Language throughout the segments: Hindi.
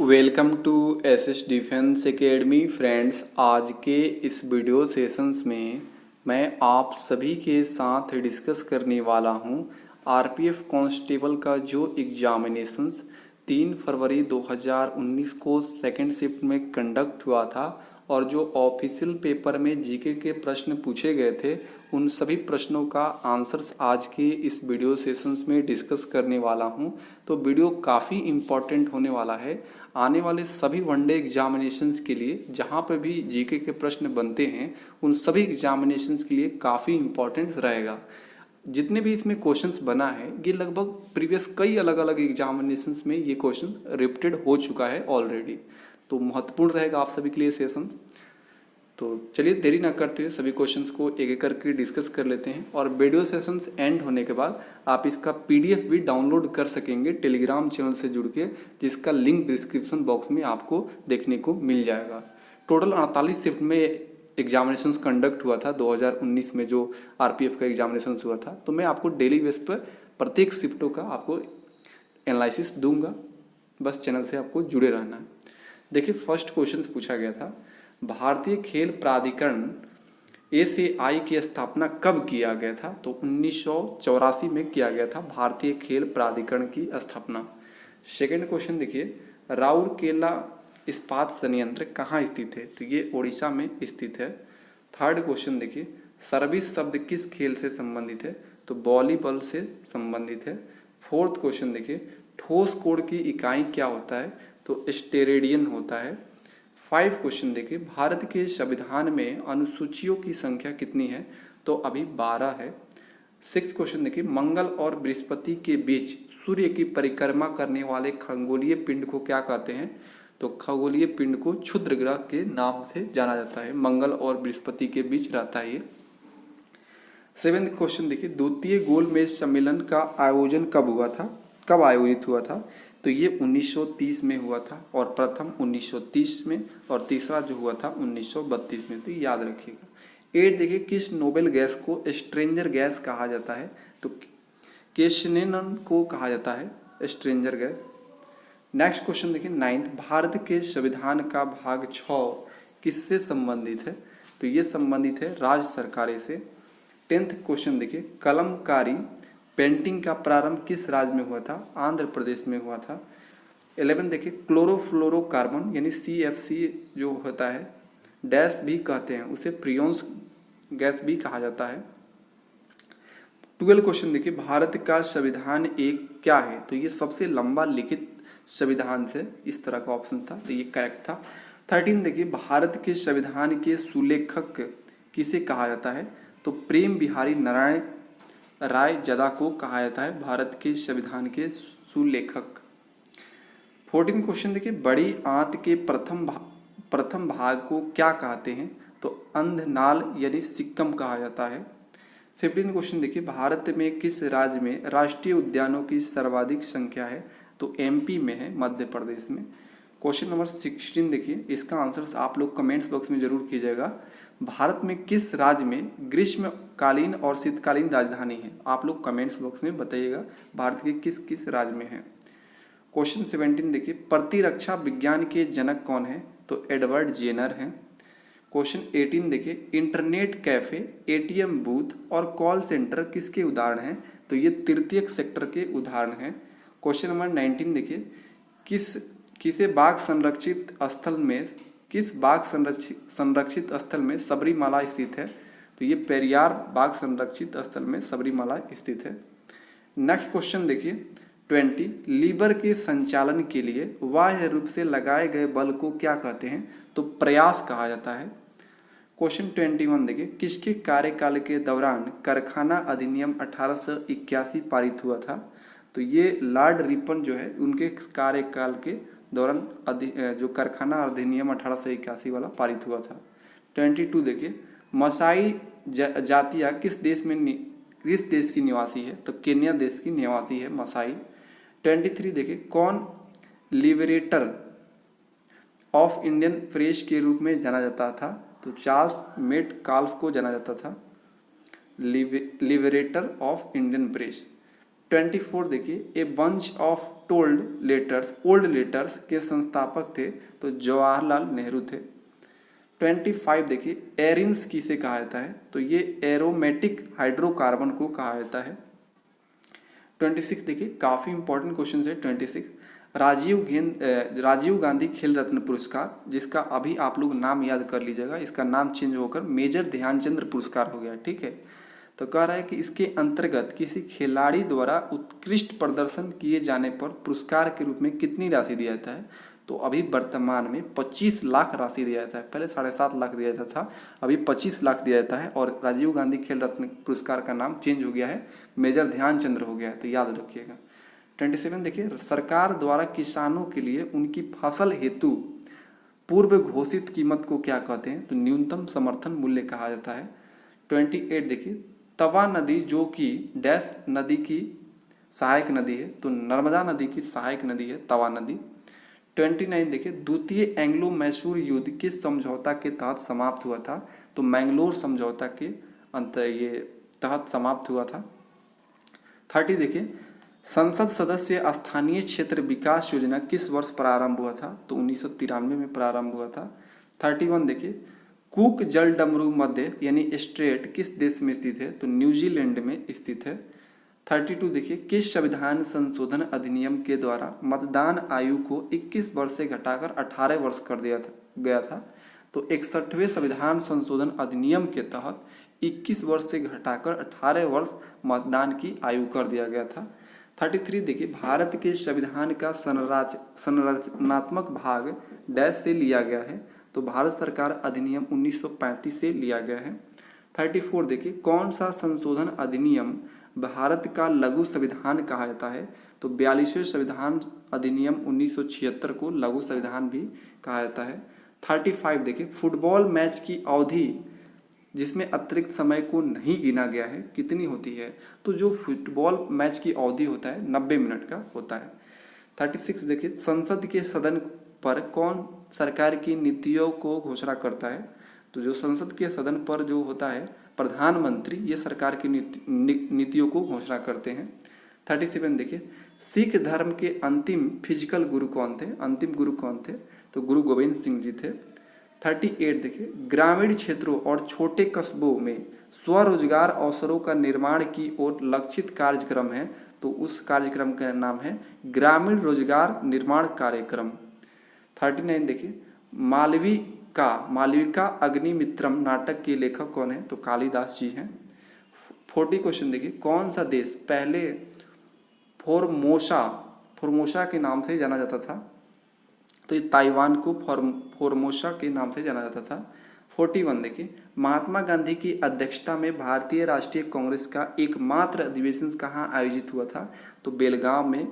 Welcome to SS defence academy friends. आज के इस वीडियो सेशंस में मैं आप सभी के साथ डिस्कस करने वाला हूं आरपीएफ कांस्टेबल का जो एग्जामिनेशंस 3 फरवरी 2019 को सेकंड शिफ्ट में कंडक्ट हुआ था और जो ऑफिशियल पेपर में जीके के प्रश्न पूछे गए थे उन सभी प्रश्नों का आंसर्स आज के इस वीडियो सेशंस में डिस्कस करने वाला हूं। तो वीडियो काफ़ी इम्पॉर्टेंट होने वाला है आने वाले सभी वनडे एग्जामिनेशंस के लिए। जहां पर भी जीके के प्रश्न बनते हैं उन सभी एग्जामिनेशंस के लिए काफ़ी इम्पॉर्टेंट रहेगा। जितने भी इसमें क्वेश्चंस बना है ये लगभग प्रीवियस कई अलग अलग एग्जामिनेशंस में ये क्वेश्चन रिपीटेड हो चुका है ऑलरेडी, तो महत्वपूर्ण रहेगा आप सभी के लिए सेशन। तो चलिए देरी ना करते हुए सभी क्वेश्चंस को एक एक करके डिस्कस कर लेते हैं और वीडियो सेशंस एंड होने के बाद आप इसका पीडीएफ भी डाउनलोड कर सकेंगे टेलीग्राम चैनल से जुड़ के, जिसका लिंक डिस्क्रिप्शन बॉक्स में आपको देखने को मिल जाएगा। टोटल 48 शिफ्ट में एग्जामिनेशंस कंडक्ट हुआ था 2019 में, जो आरपीएफ का एग्जामिनेशन हुआ था। तो मैं आपको डेली बेस पर प्रत्येक शिफ्टों का आपको एनालिसिस दूंगा, बस चैनल से आपको जुड़े रहना है। देखिए फर्स्ट क्वेश्चन पूछा गया था, भारतीय खेल प्राधिकरण एसीआई की स्थापना कब किया गया था? तो 1984 में किया गया था भारतीय खेल प्राधिकरण की स्थापना। सेकंड क्वेश्चन देखिए, राउरकेला इस्पात संयंत्र कहाँ स्थित है? तो ये ओडिशा में स्थित है। थर्ड क्वेश्चन देखिए, सर्विस शब्द किस खेल से संबंधित है? तो वॉलीबॉल से संबंधित है। फोर्थ क्वेश्चन देखिए, ठोस कोण की इकाई क्या होता है? तो स्टेरेडियन होता है। 5 क्वेश्चन देखिए, भारत के संविधान में अनुसूचियों की संख्या कितनी है? तो अभी 12 है। 6 क्वेश्चन देखिए, मंगल और बृहस्पति के बीच सूर्य की परिक्रमा करने वाले खगोलीय पिंड को क्या कहते हैं? तो खगोलीय पिंड को क्षुद्र ग्रह के नाम से जाना जाता है, मंगल और बृहस्पति के बीच रहता है ये। 7th क्वेश्चन देखिए, द्वितीय गोलमेज सम्मेलन का आयोजन कब हुआ था, कब आयोजित हुआ था? तो ये 1930 में हुआ था और प्रथम 1930 में और तीसरा जो हुआ था 1932 में, तो याद रखिएगा। 8 देखिए, किस नोबेल गैस को स्ट्रेंजर गैस कहा जाता है? तो केशनेन को कहा जाता है स्ट्रेंजर गैस। नेक्स्ट क्वेश्चन देखिए 9th, भारत के संविधान का भाग 6 किससे संबंधित है? तो ये संबंधित है राज्य सरकारें से। 10th क्वेश्चन देखिए, कलमकारी पेंटिंग का प्रारंभ किस राज्य में हुआ था? आंध्र प्रदेश में हुआ था। 11 देखिए, क्लोरोफ्लोरोकार्बन यानी CFC जो होता है डैश भी कहते हैं, उसे फ्रियोन्स गैस भी कहा जाता है। 12 क्वेश्चन देखिए, भारत का संविधान एक क्या है? तो ये सबसे लंबा लिखित संविधान से इस तरह का ऑप्शन था, तो ये करेक्ट था। 13 देखिए, भारत के संविधान के सुलेखक किसे कहा जाता है? तो प्रेम बिहारी नारायण राय जदा को कहा जाता है भारत के संविधान के सुलेखक। 14 क्वेश्चन देखिए, बड़ी आंत के प्रथम भाग को क्या कहते हैं? तो अंधनाल यानी सिक्कम कहा जाता है। 15 क्वेश्चन देखिए, भारत में किस राज्य में राष्ट्रीय उद्यानों की सर्वाधिक संख्या है? तो MP में है, मध्य प्रदेश में। क्वेश्चन नंबर 16 देखिए, इसका आंसर आप लोग कमेंट्स बॉक्स में जरूर कीजिएगा। भारत में किस राज्य में ग्रीष्मकालीन और शीतकालीन राजधानी है? आप लोग कमेंट्स बॉक्स में बताइएगा भारत के किस किस राज्य में है। क्वेश्चन 17 देखिए, प्रतिरक्षा विज्ञान के जनक कौन है? तो एडवर्ड जेनर हैं। क्वेश्चन 18 देखिए, इंटरनेट कैफे, ATM बूथ और कॉल सेंटर किसके उदाहरण हैं? तो ये तृतीयक सेक्टर के उदाहरण हैं। क्वेश्चन नंबर 19 देखिए, किस बाघ संरक्षित स्थल में सबरीमाला स्थित है? तो ये पेरियार बाघ संरक्षित स्थल में सबरीमाला स्थित है। नेक्स्ट क्वेश्चन देखिए 20, लीवर के संचालन के लिए बाह्य रूप से लगाए गए बल को क्या कहते हैं? तो प्रयास कहा जाता है। क्वेश्चन 21 देखिए, किसके कार्यकाल के दौरान कारखाना अधिनियम 1881 पारित हुआ था? तो ये लॉर्ड रिपन जो है उनके कार्यकाल के दौरान जो कारखाना अधिनियम 1881 वाला पारित हुआ था। 22 देखिए, मसाई जातिया किस देश की निवासी है? तो केन्या देश की निवासी है मसाई। 23 देखिए, कौन लिबरेटर ऑफ इंडियन प्रेस के रूप में जाना जाता था? तो चार्ल्स मेटकाल्फ को जाना जाता था लिबरेटर ऑफ इंडियन प्रेस। 24 देखिए, a bunch of old letters के संस्थापक थे तो जवाहरलाल नेहरू थे। 25 देखिए, एरिन्स किसे कहा जाता है तो ये एरोमेटिक हाइड्रोकार्बन को कहा जाता है। 26 देखिए, काफ़ी इंपॉर्टेंट क्वेश्चन है 26। राजीव गांधी खेल रत्न पुरस्कार, जिसका अभी आप लोग नाम याद कर लीजिएगा, इसका नाम चेंज होकर मेजर ध्यानचंद्र पुरस्कार हो गया, ठीक है। तो कह रहा है कि इसके अंतर्गत किसी खिलाड़ी द्वारा उत्कृष्ट प्रदर्शन किए जाने पर पुरस्कार के रूप में कितनी राशि दिया जाता है, तो अभी वर्तमान में 25 लाख राशि दिया जाता है। पहले 7.5 लाख दिया जाता था, अभी 25 लाख दिया जाता है। और राजीव गांधी खेल रत्न पुरस्कार का नाम चेंज हो गया है, मेजर ध्यानचंद्र हो गया है, तो याद रखिएगा। 27 देखिए, सरकार द्वारा किसानों के लिए उनकी फसल हेतु पूर्व घोषित कीमत को क्या कहते हैं, तो न्यूनतम समर्थन मूल्य कहा जाता है। 28 देखिए, तवा नदी जो कि डैश नदी की सहायक नदी है, तो नर्मदा नदी की सहायक नदी है तवा नदी। 29 देखिए, द्वितीय एंग्लो मैसूर युद्ध किस समझौता के तहत समाप्त हुआ था, तो मैंगलोर समझौता के तहत समाप्त हुआ था। 30 देखिए, संसद सदस्य स्थानीय क्षेत्र विकास योजना किस वर्ष प्रारंभ हुआ था, तो 1993 में प्रारंभ हुआ था। 31 देखिए, कुक जलडमरू मध्य यानी स्ट्रेट किस देश में स्थित है, तो न्यूजीलैंड में स्थित है। 32 देखिए, किस संविधान संशोधन अधिनियम के द्वारा मतदान आयु को 21 वर्ष से घटाकर 18 वर्ष कर दिया गया था, तो 61वें संविधान संशोधन अधिनियम के तहत 21 वर्ष से घटाकर 18 वर्ष मतदान की आयु कर दिया गया था। 33 देखिए, भारत के संविधान का संरचनात्मक भाग डैश से लिया गया है, तो भारत सरकार अधिनियम 1935 से लिया गया है। 34 देखिए, कौन सा संशोधन अधिनियम भारत का लघु संविधान कहा जाता है, तो 42वें संविधान अधिनियम 1976 को लघु संविधान भी कहा जाता है। 35 देखिए, फुटबॉल मैच की अवधि जिसमें अतिरिक्त समय को नहीं गिना गया है कितनी होती है, तो जो फुटबॉल मैच की अवधि होता है 90 मिनट का होता है। 36 देखिए, संसद के सदन पर कौन सरकार की नीतियों को घोषणा करता है, तो जो संसद के सदन पर जो होता है प्रधानमंत्री, ये सरकार की नीतियों को घोषणा करते हैं। 37 देखिए, सिख धर्म के अंतिम फिजिकल गुरु कौन थे, अंतिम गुरु कौन थे, तो गुरु गोविंद सिंह जी थे। 38 देखिए, ग्रामीण क्षेत्रों और छोटे कस्बों में स्वरोजगार अवसरों का निर्माण की ओर लक्षित कार्यक्रम है, तो उस कार्यक्रम का नाम है ग्रामीण रोजगार निर्माण कार्यक्रम। 39 देखिए, मालविका अग्निमित्रम नाटक के लेखक कौन है, तो कालिदास जी हैं। 40 क्वेश्चन देखिए, कौन सा देश पहले फॉर्मोसा के नाम से जाना जाता था, तो ये ताइवान को फॉर्मोसा के नाम से जाना जाता था। 41 देखिए, महात्मा गांधी की अध्यक्षता में भारतीय राष्ट्रीय कांग्रेस का एकमात्र अधिवेशन कहाँ आयोजित हुआ था, तो बेलगांव में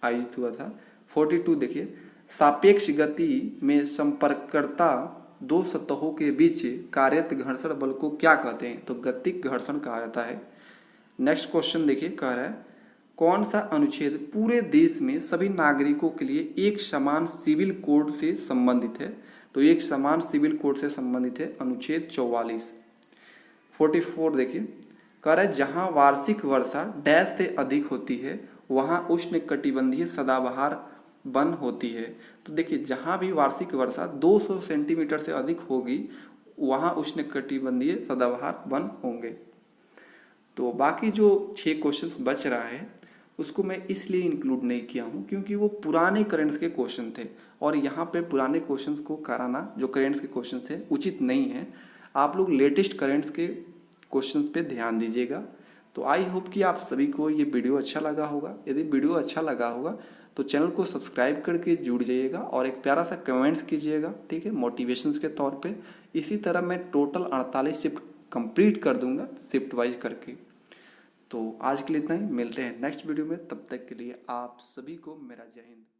आयोजित हुआ था। 42 देखिए, सापेक्ष गति में संपर्ककर्ता दो सतहों के बीच कार्यरत घर्षण बल को क्या कहते हैं, तो गतिक घर्षण कहा जाता है। नेक्स्ट क्वेश्चन देखिए, कह रहा है कौन सा अनुच्छेद पूरे देश में सभी नागरिकों के लिए एक समान सिविल कोड से संबंधित है, तो एक समान सिविल कोड से संबंधित है अनुच्छेद 44। 44 देखिए, कह रहा है जहाँ वार्षिक वर्षा डैश से अधिक होती है वहाँ उष्णकटिबंधीय सदाबहार वन होती है, तो देखिए जहाँ भी वार्षिक वर्षा 200 सेंटीमीटर से अधिक होगी वहाँ उष्णकटिबंधीय सदाबहार वन होंगे। तो बाकी जो 6 क्वेश्चंस बच रहा है उसको मैं इसलिए इंक्लूड नहीं किया हूँ क्योंकि वो पुराने करेंट्स के क्वेश्चन थे और यहाँ पे पुराने क्वेश्चंस को कराना जो करेंट्स के क्वेश्चंस है उचित नहीं है। आप लोग लेटेस्ट करेंट्स के क्वेश्चंस पे ध्यान दीजिएगा। तो आई होप कि आप सभी को ये वीडियो अच्छा लगा होगा। यदि वीडियो अच्छा लगा होगा तो चैनल को सब्सक्राइब करके जुड़ जाइएगा और एक प्यारा सा कमेंट्स कीजिएगा, ठीक है, मोटिवेशंस के तौर पे। इसी तरह मैं टोटल 48 शिफ्ट कंप्लीट कर दूंगा शिफ्ट वाइज करके। तो आज के लिए इतना ही, मिलते हैं नेक्स्ट वीडियो में, तब तक के लिए आप सभी को मेरा जय हिंद।